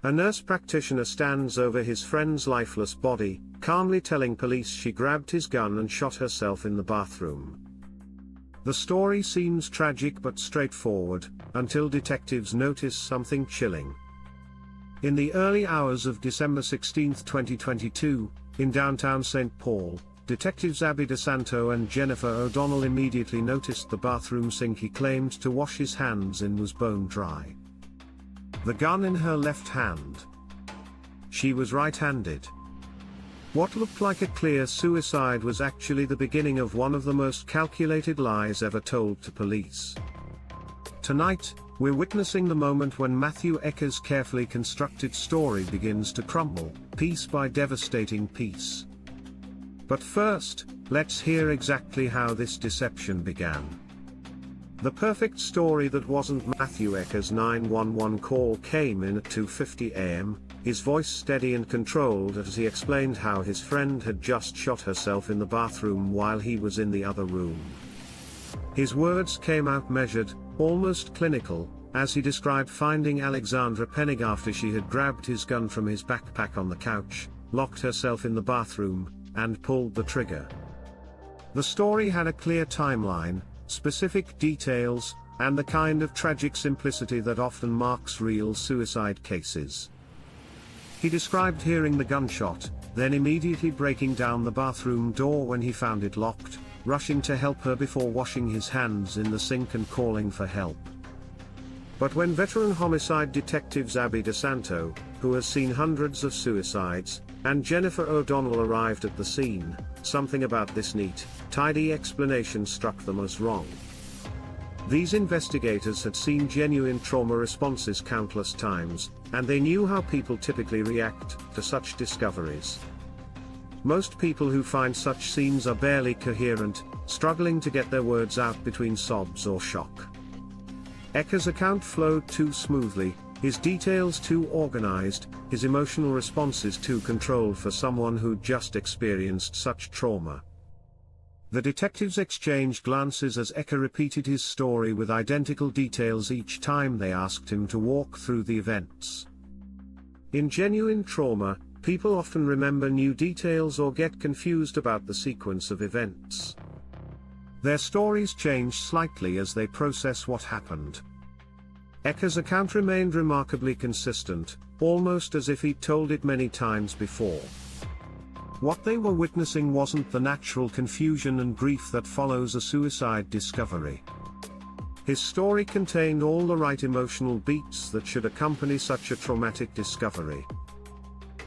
A nurse practitioner stands over his friend's lifeless body, calmly telling police she grabbed his gun and shot herself in the bathroom. The story seems tragic but straightforward, until detectives notice something chilling. In the early hours of December 16, 2022, in downtown St. Paul, detectives Abby DeSanto and Jennifer O'Donnell immediately noticed the bathroom sink he claimed to wash his hands in was bone dry. The gun in her left hand. She was right-handed. What looked like a clear suicide was actually the beginning of one of the most calculated lies ever told to police. Tonight, we're witnessing the moment when Matthew Ecker's carefully constructed story begins to crumble, piece by devastating piece. But first, let's hear exactly how this deception began. The perfect story that wasn't Matthew Ecker's 911 call came in at 2:50 a.m., his voice steady and controlled as he explained how his friend had just shot herself in the bathroom while he was in the other room. His words came out measured, almost clinical, as he described finding Alexandra Penning after she had grabbed his gun from his backpack on the couch, locked herself in the bathroom, and pulled the trigger. The story had a clear timeline, specific details, and the kind of tragic simplicity that often marks real suicide cases. He described hearing the gunshot, then immediately breaking down the bathroom door when he found it locked, rushing to help her before washing his hands in the sink and calling for help. But when veteran homicide detectives Abby DeSanto, who has seen hundreds of suicides, and Jennifer O'Donnell arrived at the scene, something about this neat, tidy explanation struck them as wrong. These investigators had seen genuine trauma responses countless times, and they knew how people typically react to such discoveries. Most people who find such scenes are barely coherent, struggling to get their words out between sobs or shock. Ecker's account flowed too smoothly, his details too organized, his emotional responses too controlled for someone who'd just experienced such trauma. The detectives exchanged glances as Ecker repeated his story with identical details each time they asked him to walk through the events. In genuine trauma, people often remember new details or get confused about the sequence of events. Their stories change slightly as they process what happened. Ecker's account remained remarkably consistent, almost as if he'd told it many times before. What they were witnessing wasn't the natural confusion and grief that follows a suicide discovery. His story contained all the right emotional beats that should accompany such a traumatic discovery.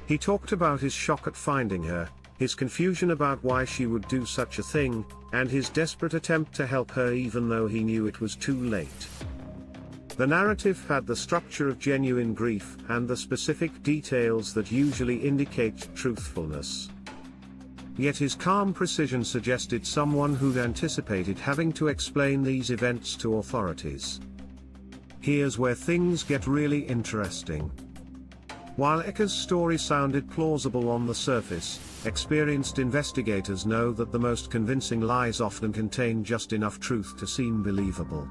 He talked about his shock at finding her, his confusion about why she would do such a thing, and his desperate attempt to help her even though he knew it was too late. The narrative had the structure of genuine grief and the specific details that usually indicate truthfulness. Yet his calm precision suggested someone who'd anticipated having to explain these events to authorities. Here's where things get really interesting. While Ecker's story sounded plausible on the surface, experienced investigators know that the most convincing lies often contain just enough truth to seem believable.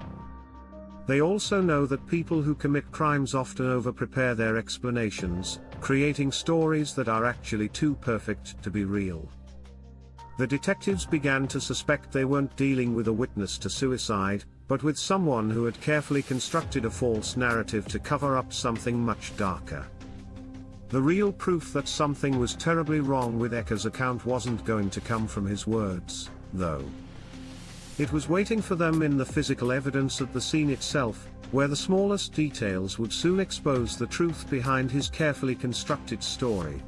They also know that people who commit crimes often over-prepare their explanations, creating stories that are actually too perfect to be real. The detectives began to suspect they weren't dealing with a witness to suicide, but with someone who had carefully constructed a false narrative to cover up something much darker. The real proof that something was terribly wrong with Ecker's account wasn't going to come from his words, though. It was waiting for them in the physical evidence at the scene itself, where the smallest details would soon expose the truth behind his carefully constructed story.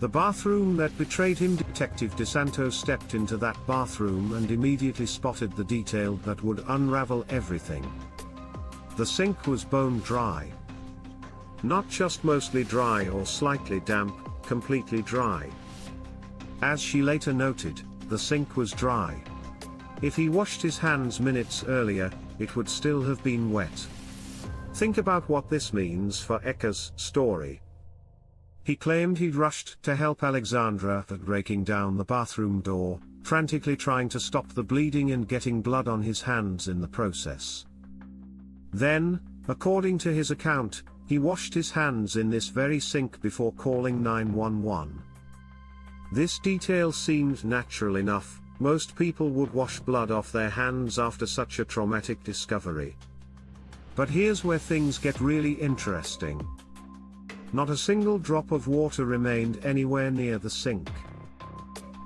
The bathroom that betrayed him. Detective DeSanto stepped into that bathroom and immediately spotted the detail that would unravel everything. The sink was bone dry. Not just mostly dry or slightly damp, completely dry. As she later noted, the sink was dry. If he washed his hands minutes earlier, it would still have been wet. Think about what this means for Ecker's story. He claimed he'd rushed to help Alexandra at breaking down the bathroom door, frantically trying to stop the bleeding and getting blood on his hands in the process. Then, according to his account, He washed his hands in this very sink before calling 911. This detail seemed natural enough. Most people would wash blood off their hands after such a traumatic discovery. But here's where things get really interesting. Not a single drop of water remained anywhere near the sink.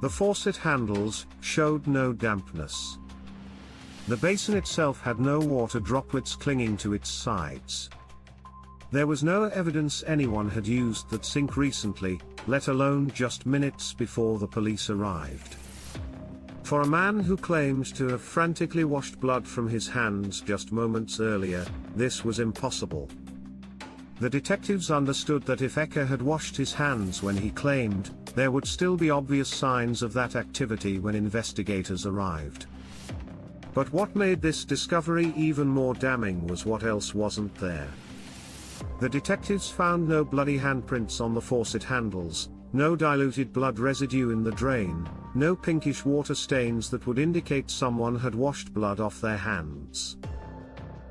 The faucet handles showed no dampness. The basin itself had no water droplets clinging to its sides. There was no evidence anyone had used that sink recently, let alone just minutes before the police arrived. For a man who claimed to have frantically washed blood from his hands just moments earlier, this was impossible. The detectives understood that if Ecker had washed his hands when he claimed, there would still be obvious signs of that activity when investigators arrived. But what made this discovery even more damning was what else wasn't there. The detectives found no bloody handprints on the faucet handles, no diluted blood residue in the drain, no pinkish water stains that would indicate someone had washed blood off their hands.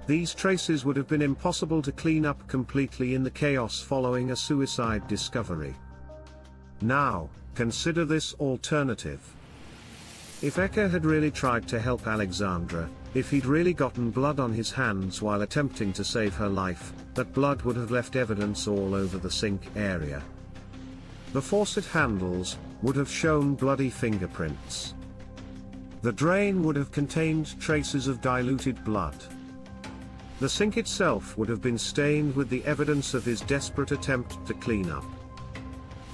These traces would have been impossible to clean up completely in the chaos following a suicide discovery. Now, consider this alternative. If Ecker had really tried to help Alexandra, if he'd really gotten blood on his hands while attempting to save her life, that blood would have left evidence all over the sink area. The faucet handles would have shown bloody fingerprints. The drain would have contained traces of diluted blood. The sink itself would have been stained with the evidence of his desperate attempt to clean up.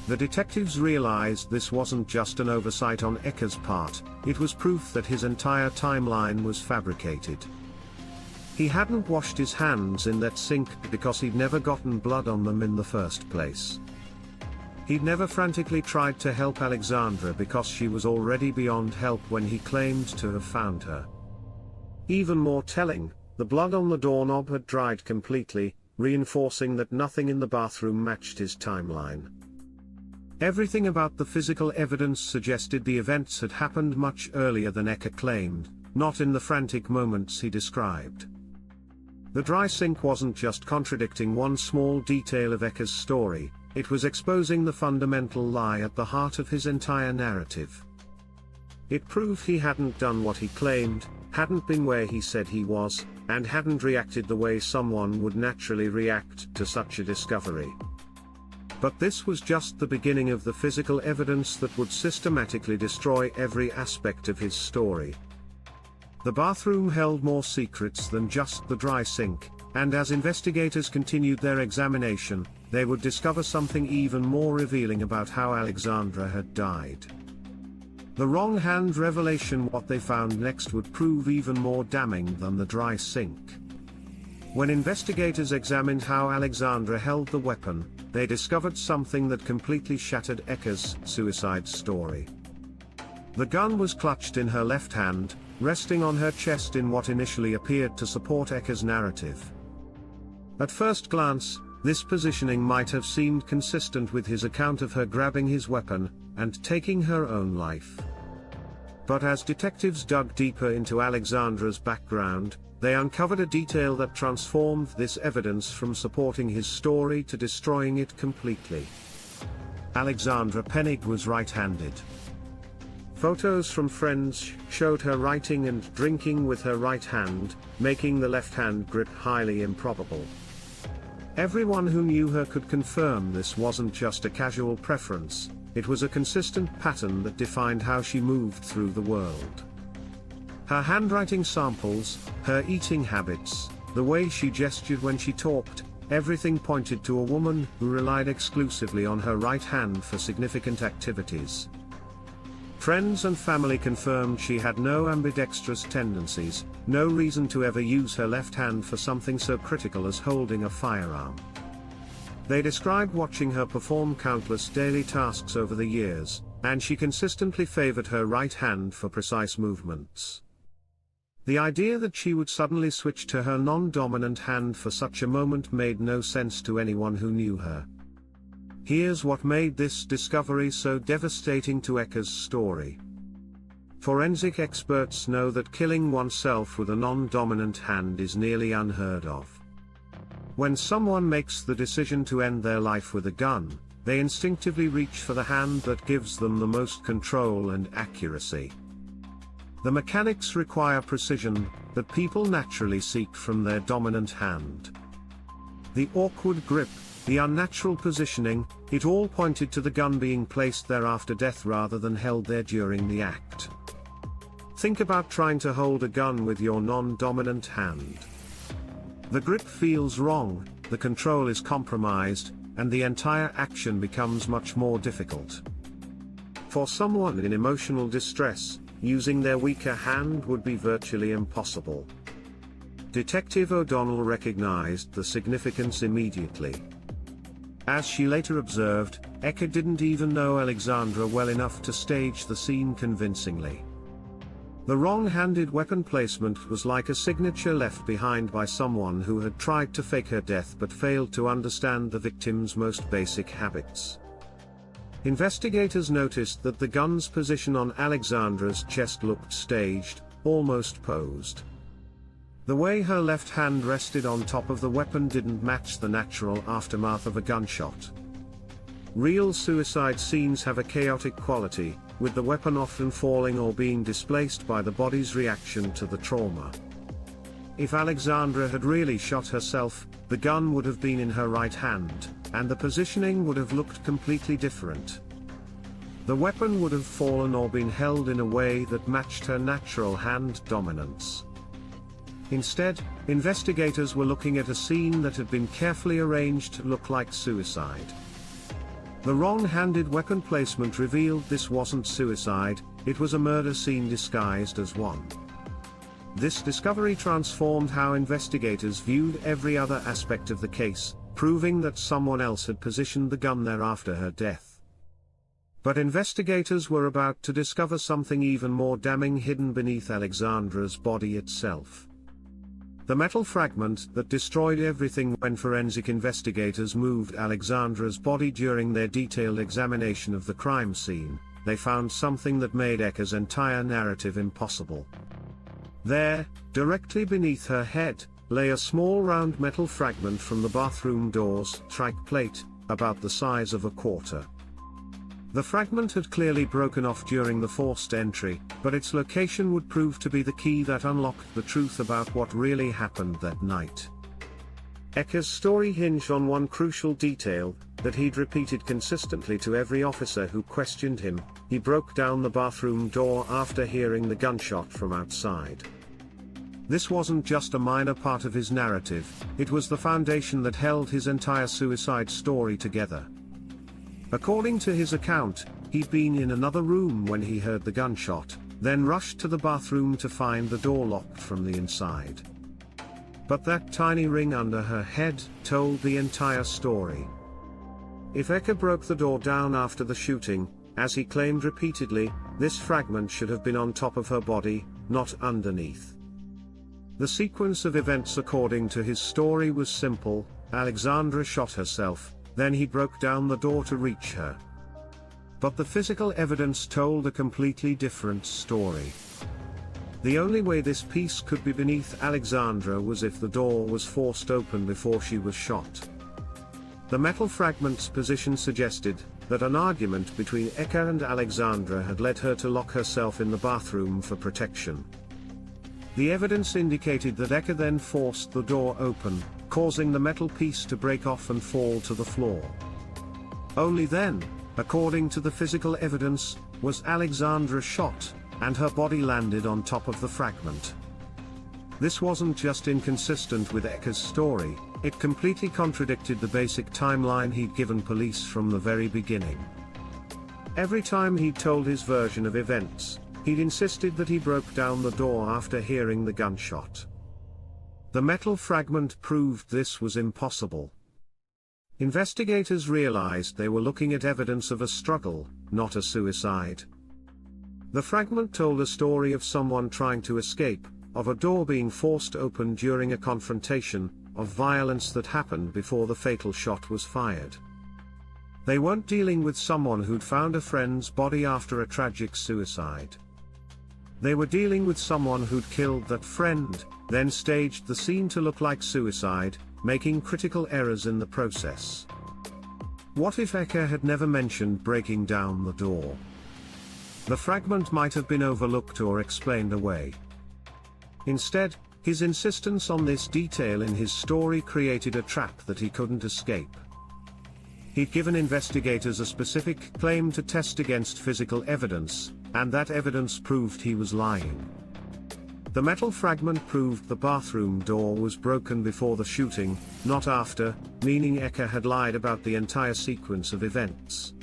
The detectives realized this wasn't just an oversight on Ecker's part, it was proof that his entire timeline was fabricated. He hadn't washed his hands in that sink because he'd never gotten blood on them in the first place. He'd never frantically tried to help Alexandra because she was already beyond help when he claimed to have found her. Even more telling, the blood on the doorknob had dried completely, reinforcing that nothing in the bathroom matched his timeline. Everything about the physical evidence suggested the events had happened much earlier than Ecker claimed, not in the frantic moments he described. The dry sink wasn't just contradicting one small detail of Ecker's story, it was exposing the fundamental lie at the heart of his entire narrative. It proved he hadn't done what he claimed, hadn't been where he said he was, and hadn't reacted the way someone would naturally react to such a discovery. But this was just the beginning of the physical evidence that would systematically destroy every aspect of his story. The bathroom held more secrets than just the dry sink, and as investigators continued their examination, they would discover something even more revealing about how Alexandra had died. The wrong hand revelation. What they found next would prove even more damning than the dry sink. When investigators examined how Alexandra held the weapon, they discovered something that completely shattered Ecker's suicide story. The gun was clutched in her left hand, resting on her chest in what initially appeared to support Ecker's narrative. At first glance, this positioning might have seemed consistent with his account of her grabbing his weapon and taking her own life. But as detectives dug deeper into Alexandra's background, they uncovered a detail that transformed this evidence from supporting his story to destroying it completely. Alexandra Penning was right-handed. Photos from friends showed her writing and drinking with her right hand, making the left-hand grip highly improbable. Everyone who knew her could confirm this wasn't just a casual preference, it was a consistent pattern that defined how she moved through the world. Her handwriting samples, her eating habits, the way she gestured when she talked, everything pointed to a woman who relied exclusively on her right hand for significant activities. Friends and family confirmed she had no ambidextrous tendencies, no reason to ever use her left hand for something so critical as holding a firearm. They described watching her perform countless daily tasks over the years, and she consistently favored her right hand for precise movements. The idea that she would suddenly switch to her non-dominant hand for such a moment made no sense to anyone who knew her. Here's what made this discovery so devastating to Ecker's story. Forensic experts know that killing oneself with a non-dominant hand is nearly unheard of. When someone makes the decision to end their life with a gun, they instinctively reach for the hand that gives them the most control and accuracy. The mechanics require precision that people naturally seek from their dominant hand. The awkward grip, the unnatural positioning, it all pointed to the gun being placed there after death rather than held there during the act. Think about trying to hold a gun with your non-dominant hand. The grip feels wrong, the control is compromised, and the entire action becomes much more difficult. For someone in emotional distress, using their weaker hand would be virtually impossible. Detective O'Donnell recognized the significance immediately. As she later observed, Ecker didn't even know Alexandra well enough to stage the scene convincingly. The wrong-handed weapon placement was like a signature left behind by someone who had tried to fake her death but failed to understand the victim's most basic habits. Investigators noticed that the gun's position on Alexandra's chest looked staged, almost posed. The way her left hand rested on top of the weapon didn't match the natural aftermath of a gunshot. Real suicide scenes have a chaotic quality, with the weapon often falling or being displaced by the body's reaction to the trauma. If Alexandra had really shot herself, the gun would have been in her right hand, and the positioning would have looked completely different. The weapon would have fallen or been held in a way that matched her natural hand dominance. Instead, investigators were looking at a scene that had been carefully arranged to look like suicide. The wrong-handed weapon placement revealed this wasn't suicide, it was a murder scene disguised as one. This discovery transformed how investigators viewed every other aspect of the case, proving that someone else had positioned the gun there after her death. But investigators were about to discover something even more damning hidden beneath Alexandra's body itself. The metal fragment that destroyed everything. When forensic investigators moved Alexandra's body during their detailed examination of the crime scene, they found something that made Ecker's entire narrative impossible. There, directly beneath her head, lay a small round metal fragment from the bathroom door's strike plate, about the size of a quarter. The fragment had clearly broken off during the forced entry, but its location would prove to be the key that unlocked the truth about what really happened that night. Ecker's story hinged on one crucial detail, that he'd repeated consistently to every officer who questioned him: he broke down the bathroom door after hearing the gunshot from outside. This wasn't just a minor part of his narrative, it was the foundation that held his entire suicide story together. According to his account, he'd been in another room when he heard the gunshot, then rushed to the bathroom to find the door locked from the inside. But that tiny ring under her head told the entire story. If Ecker broke the door down after the shooting, as he claimed repeatedly, this fragment should have been on top of her body, not underneath. The sequence of events according to his story was simple: Alexandra shot herself, then he broke down the door to reach her. But the physical evidence told a completely different story. The only way this piece could be beneath Alexandra was if the door was forced open before she was shot. The metal fragment's position suggested that an argument between Ecker and Alexandra had led her to lock herself in the bathroom for protection. The evidence indicated that Ecker then forced the door open, causing the metal piece to break off and fall to the floor. Only then, according to the physical evidence, was Alexandra shot, and her body landed on top of the fragment. This wasn't just inconsistent with Ecker's story, it completely contradicted the basic timeline he'd given police from the very beginning. Every time he'd told his version of events, he'd insisted that he broke down the door after hearing the gunshot. The metal fragment proved this was impossible. Investigators realized they were looking at evidence of a struggle, not a suicide. The fragment told a story of someone trying to escape, of a door being forced open during a confrontation, of violence that happened before the fatal shot was fired. They weren't dealing with someone who'd found a friend's body after a tragic suicide. They were dealing with someone who'd killed that friend, then staged the scene to look like suicide, making critical errors in the process. What if Ecker had never mentioned breaking down the door? The fragment might have been overlooked or explained away. Instead, his insistence on this detail in his story created a trap that he couldn't escape. He'd given investigators a specific claim to test against physical evidence, and that evidence proved he was lying. The metal fragment proved the bathroom door was broken before the shooting, not after, meaning Ecker had lied about the entire sequence of events.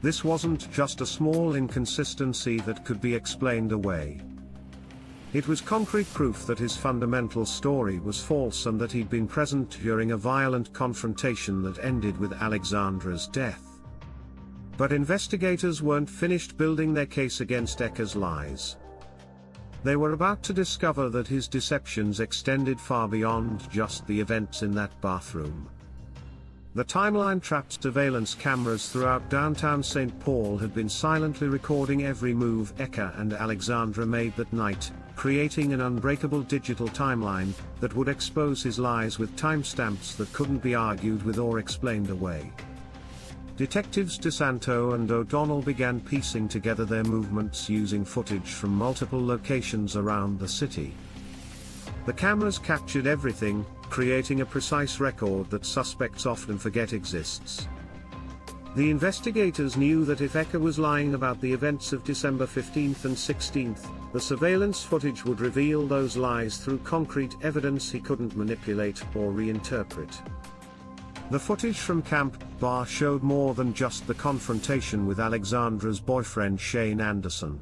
This wasn't just a small inconsistency that could be explained away. It was concrete proof that his fundamental story was false and that he'd been present during a violent confrontation that ended with Alexandra's death. But investigators weren't finished building their case against Ecker's lies. They were about to discover that his deceptions extended far beyond just the events in that bathroom. The timeline-trapped surveillance cameras throughout downtown St. Paul had been silently recording every move Ecker and Alexandra made that night, creating an unbreakable digital timeline that would expose his lies with timestamps that couldn't be argued with or explained away. Detectives DeSanto and O'Donnell began piecing together their movements using footage from multiple locations around the city. The cameras captured everything, creating a precise record that suspects often forget exists. The investigators knew that if Ecker was lying about the events of December 15th and 16th, the surveillance footage would reveal those lies through concrete evidence he couldn't manipulate or reinterpret. The footage from Camp Bar showed more than just the confrontation with Alexandra's boyfriend Shane Anderson.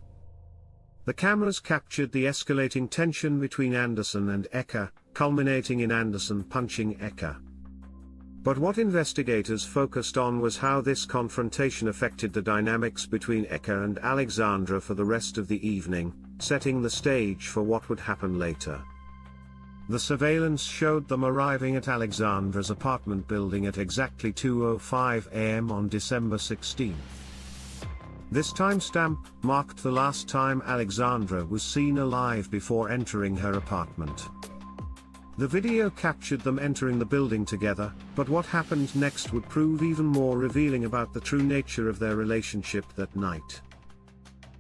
The cameras captured the escalating tension between Anderson and Ecker, culminating in Anderson punching Ecker. But what investigators focused on was how this confrontation affected the dynamics between Ecker and Alexandra for the rest of the evening, setting the stage for what would happen later. The surveillance showed them arriving at Alexandra's apartment building at exactly 2:05 a.m. on December 16th. This timestamp marked the last time Alexandra was seen alive before entering her apartment. The video captured them entering the building together, but what happened next would prove even more revealing about the true nature of their relationship that night.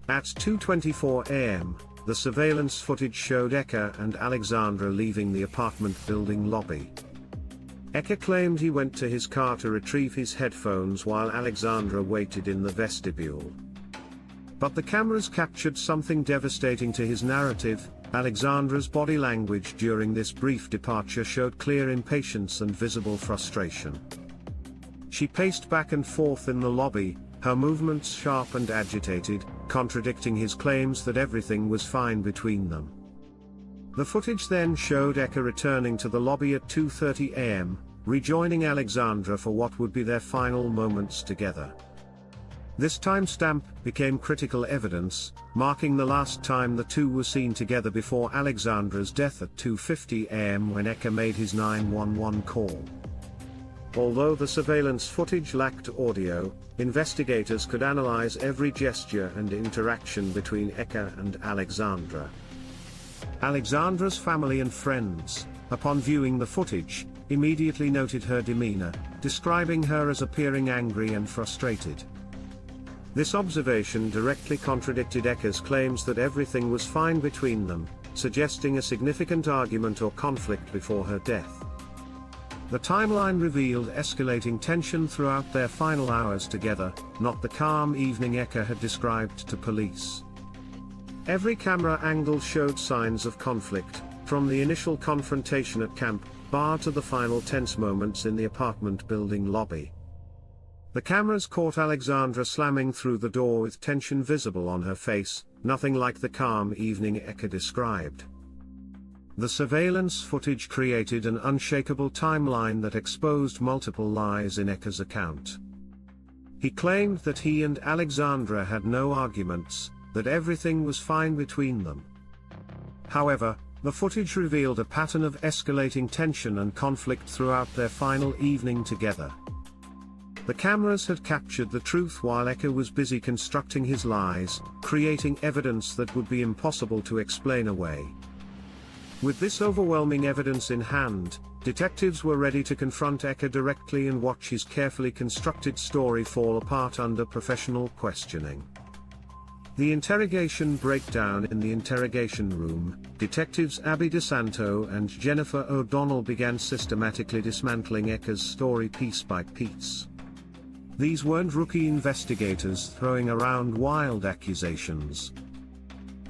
At 2:24 a.m., the surveillance footage showed Ecker and Alexandra leaving the apartment building lobby. Ecker claimed he went to his car to retrieve his headphones while Alexandra waited in the vestibule. But the cameras captured something devastating to his narrative. Alexandra's body language during this brief departure showed clear impatience and visible frustration. She paced back and forth in the lobby, her movements sharp and agitated, contradicting his claims that everything was fine between them. The footage then showed Ecker returning to the lobby at 2:30 a.m., rejoining Alexandra for what would be their final moments together. This timestamp became critical evidence, marking the last time the two were seen together before Alexandra's death at 2:50 a.m. when Ecker made his 911 call. Although the surveillance footage lacked audio, investigators could analyze every gesture and interaction between Ecker and Alexandra. Alexandra's family and friends, upon viewing the footage, immediately noted her demeanor, describing her as appearing angry and frustrated. This observation directly contradicted Ecker's claims that everything was fine between them, suggesting a significant argument or conflict before her death. The timeline revealed escalating tension throughout their final hours together, not the calm evening Ecker had described to police. Every camera angle showed signs of conflict, from the initial confrontation at Camp Bar to the final tense moments in the apartment building lobby. The cameras caught Alexandra slamming through the door with tension visible on her face, nothing like the calm evening Ecker described. The surveillance footage created an unshakable timeline that exposed multiple lies in Ecker's account. He claimed that he and Alexandra had no arguments, that everything was fine between them. However, the footage revealed a pattern of escalating tension and conflict throughout their final evening together. The cameras had captured the truth while Ecker was busy constructing his lies, creating evidence that would be impossible to explain away. With this overwhelming evidence in hand, Detectives were ready to confront Ecker directly and watch his carefully constructed story fall apart under professional questioning. The interrogation breakdown. In the interrogation room, detectives Abby DeSanto and Jennifer O'Donnell began systematically dismantling Ecker's story piece by piece. These weren't rookie investigators throwing around wild accusations.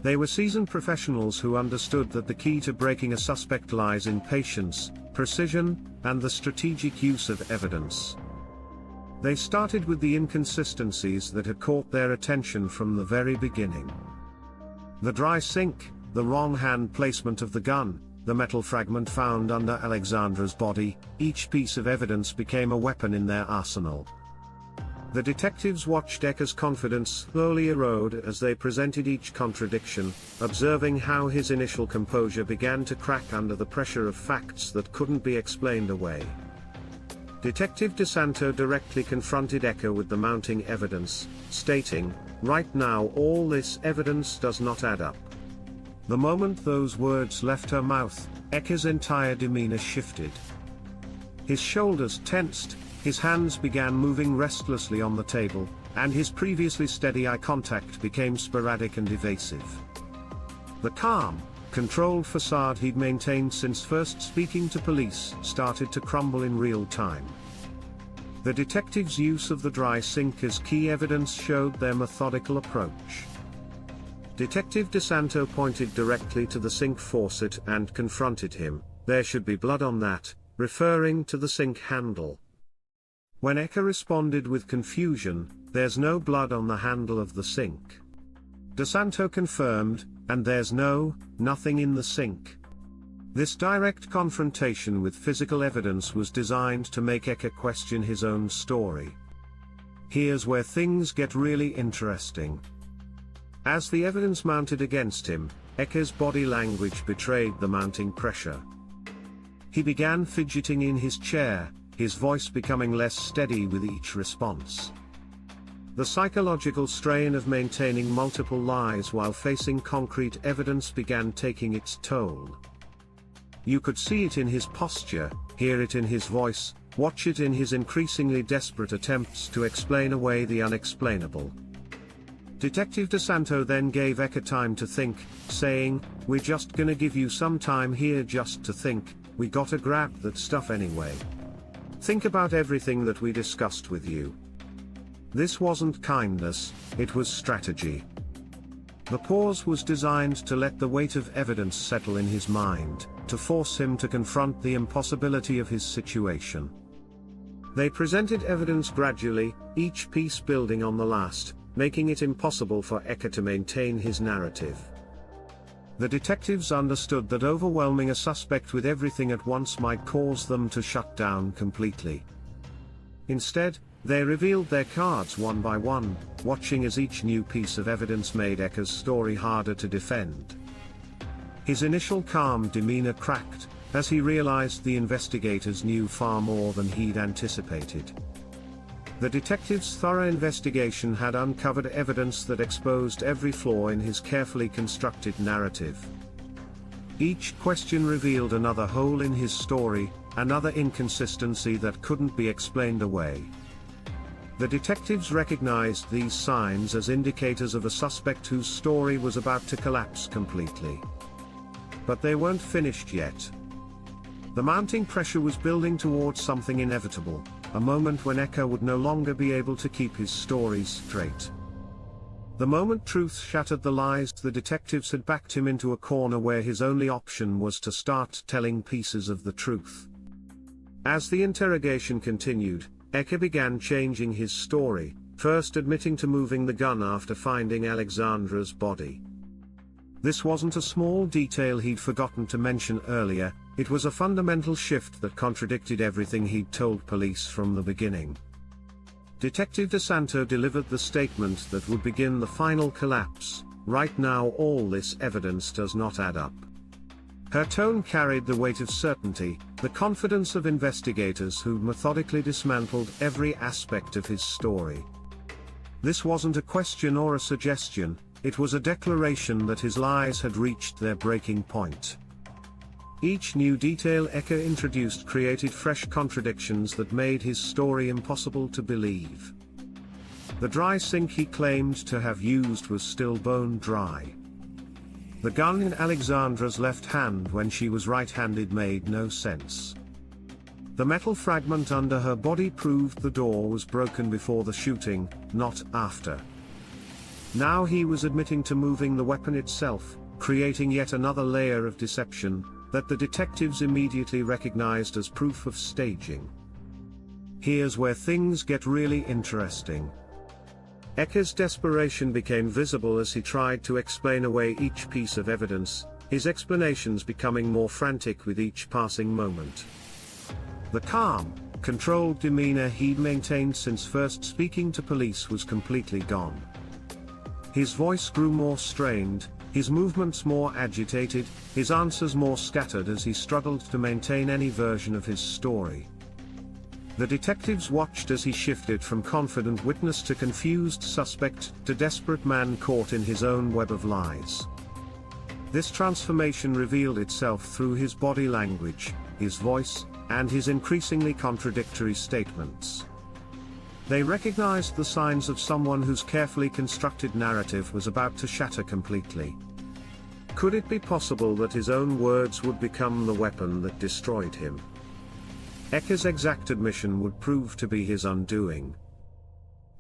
They were seasoned professionals who understood that the key to breaking a suspect lies in patience, precision, and the strategic use of evidence. They started with the inconsistencies that had caught their attention from the very beginning. The dry sink, the wrong hand placement of the gun, the metal fragment found under Alexandra's body. Each piece of evidence became a weapon in their arsenal. The detectives watched Ecker's confidence slowly erode as they presented each contradiction, observing how his initial composure began to crack under the pressure of facts that couldn't be explained away. Detective DeSanto directly confronted Ecker with the mounting evidence, stating, "Right now all this evidence does not add up." The moment those words left her mouth, Ecker's entire demeanor shifted. His shoulders tensed, his hands began moving restlessly on the table, and his previously steady eye contact became sporadic and evasive. The calm, controlled facade he'd maintained since first speaking to police started to crumble in real time. The detectives' use of the dry sink as key evidence showed their methodical approach. Detective DeSanto pointed directly to the sink faucet and confronted him. "There should be blood on that," referring to the sink handle. When Ecker responded with confusion, "There's no blood on the handle of the sink." DeSanto confirmed, "And there's nothing in the sink." This direct confrontation with physical evidence was designed to make Ecker question his own story. Here's where things get really interesting. As the evidence mounted against him, Ecker's body language betrayed the mounting pressure. He began fidgeting in his chair, his voice becoming less steady with each response. The psychological strain of maintaining multiple lies while facing concrete evidence began taking its toll. You could see it in his posture, hear it in his voice, watch it in his increasingly desperate attempts to explain away the unexplainable. Detective DeSanto then gave Ecker time to think, saying, "We're just gonna give you some time here just to think, we gotta grab that stuff anyway. Think about everything that we discussed with you." This wasn't kindness, it was strategy. The pause was designed to let the weight of evidence settle in his mind, to force him to confront the impossibility of his situation. They presented evidence gradually, each piece building on the last, making it impossible for Ecker to maintain his narrative. The detectives understood that overwhelming a suspect with everything at once might cause them to shut down completely. Instead, they revealed their cards one by one, watching as each new piece of evidence made Ecker's story harder to defend. His initial calm demeanor cracked, as he realized the investigators knew far more than he'd anticipated. The detectives' thorough investigation had uncovered evidence that exposed every flaw in his carefully constructed narrative. Each question revealed another hole in his story, another inconsistency that couldn't be explained away. The detectives recognized these signs as indicators of a suspect whose story was about to collapse completely. But they weren't finished yet. The mounting pressure was building towards something inevitable, a moment when Ecker would no longer be able to keep his stories straight. The moment truth shattered the lies, the detectives had backed him into a corner where his only option was to start telling pieces of the truth. As the interrogation continued, Ecker began changing his story, first admitting to moving the gun after finding Alexandra's body. This wasn't a small detail he'd forgotten to mention earlier, it was a fundamental shift that contradicted everything he'd told police from the beginning. Detective DeSanto delivered the statement that would begin the final collapse. "Right now all this evidence does not add up." Her tone carried the weight of certainty, the confidence of investigators who'd methodically dismantled every aspect of his story. This wasn't a question or a suggestion, it was a declaration that his lies had reached their breaking point. Each new detail Ecker introduced created fresh contradictions that made his story impossible to believe. The dry sink he claimed to have used was still bone dry. The gun in Alexandra's left hand when she was right-handed made no sense. The metal fragment under her body proved the door was broken before the shooting, not after. Now he was admitting to moving the weapon itself, creating yet another layer of deception that the detectives immediately recognized as proof of staging. Here's where things get really interesting. Ecker's desperation became visible as he tried to explain away each piece of evidence, his explanations becoming more frantic with each passing moment. The calm, controlled demeanor he'd maintained since first speaking to police was completely gone. His voice grew more strained, his movements more agitated, his answers more scattered as he struggled to maintain any version of his story. The detectives watched as he shifted from confident witness to confused suspect to desperate man caught in his own web of lies. This transformation revealed itself through his body language, his voice, and his increasingly contradictory statements. They recognized the signs of someone whose carefully constructed narrative was about to shatter completely. Could it be possible that his own words would become the weapon that destroyed him? Ecker's exact admission would prove to be his undoing.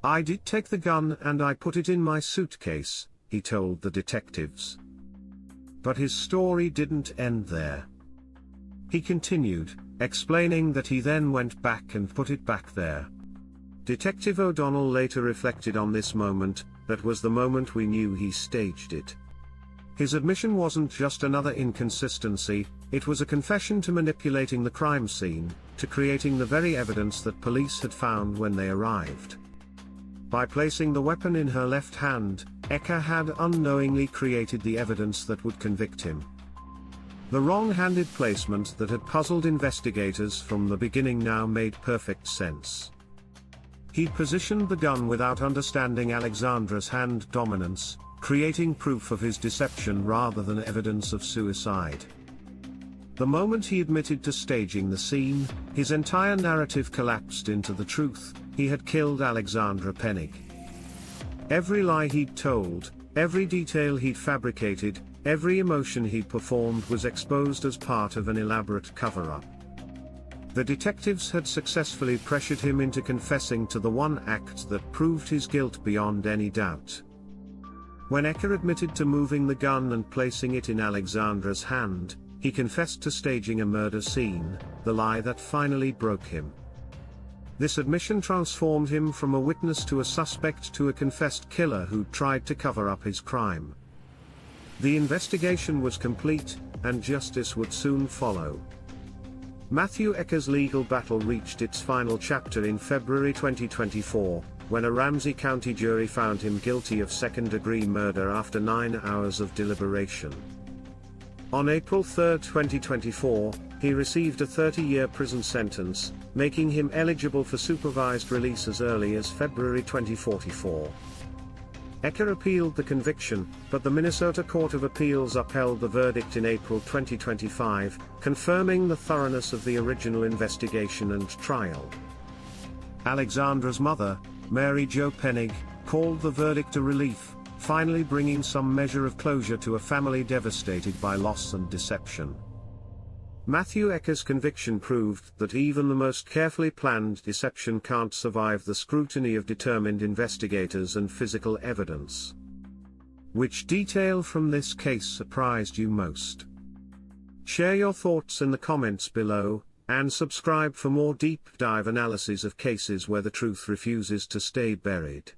"I did take the gun and I put it in my suitcase," he told the detectives. But his story didn't end there. He continued, explaining that he then went back and put it back there. Detective O'Donnell later reflected on this moment, that was the moment we knew he staged it. His admission wasn't just another inconsistency, it was a confession to manipulating the crime scene, to creating the very evidence that police had found when they arrived. By placing the weapon in her left hand, Ecker had unknowingly created the evidence that would convict him. The wrong-handed placement that had puzzled investigators from the beginning now made perfect sense. He'd positioned the gun without understanding Alexandra's hand dominance, creating proof of his deception rather than evidence of suicide. The moment he admitted to staging the scene, his entire narrative collapsed into the truth: he had killed Alexandra Penning. Every lie he'd told, every detail he'd fabricated, every emotion he'd performed was exposed as part of an elaborate cover-up. The detectives had successfully pressured him into confessing to the one act that proved his guilt beyond any doubt. When Ecker admitted to moving the gun and placing it in Alexandra's hand, he confessed to staging a murder scene, the lie that finally broke him. This admission transformed him from a witness to a suspect to a confessed killer who tried to cover up his crime. The investigation was complete, and justice would soon follow. Matthew Ecker's legal battle reached its final chapter in February 2024, when a Ramsey County jury found him guilty of second-degree murder after 9 hours of deliberation. On April 3, 2024, he received a 30-year prison sentence, making him eligible for supervised release as early as February 2044. Ecker appealed the conviction, but the Minnesota Court of Appeals upheld the verdict in April 2025, confirming the thoroughness of the original investigation and trial. Alexandra's mother, Mary Jo Pennig, called the verdict a relief, finally bringing some measure of closure to a family devastated by loss and deception. Matthew Ecker's conviction proved that even the most carefully planned deception can't survive the scrutiny of determined investigators and physical evidence. Which detail from this case surprised you most? Share your thoughts in the comments below, and subscribe for more deep dive analyses of cases where the truth refuses to stay buried.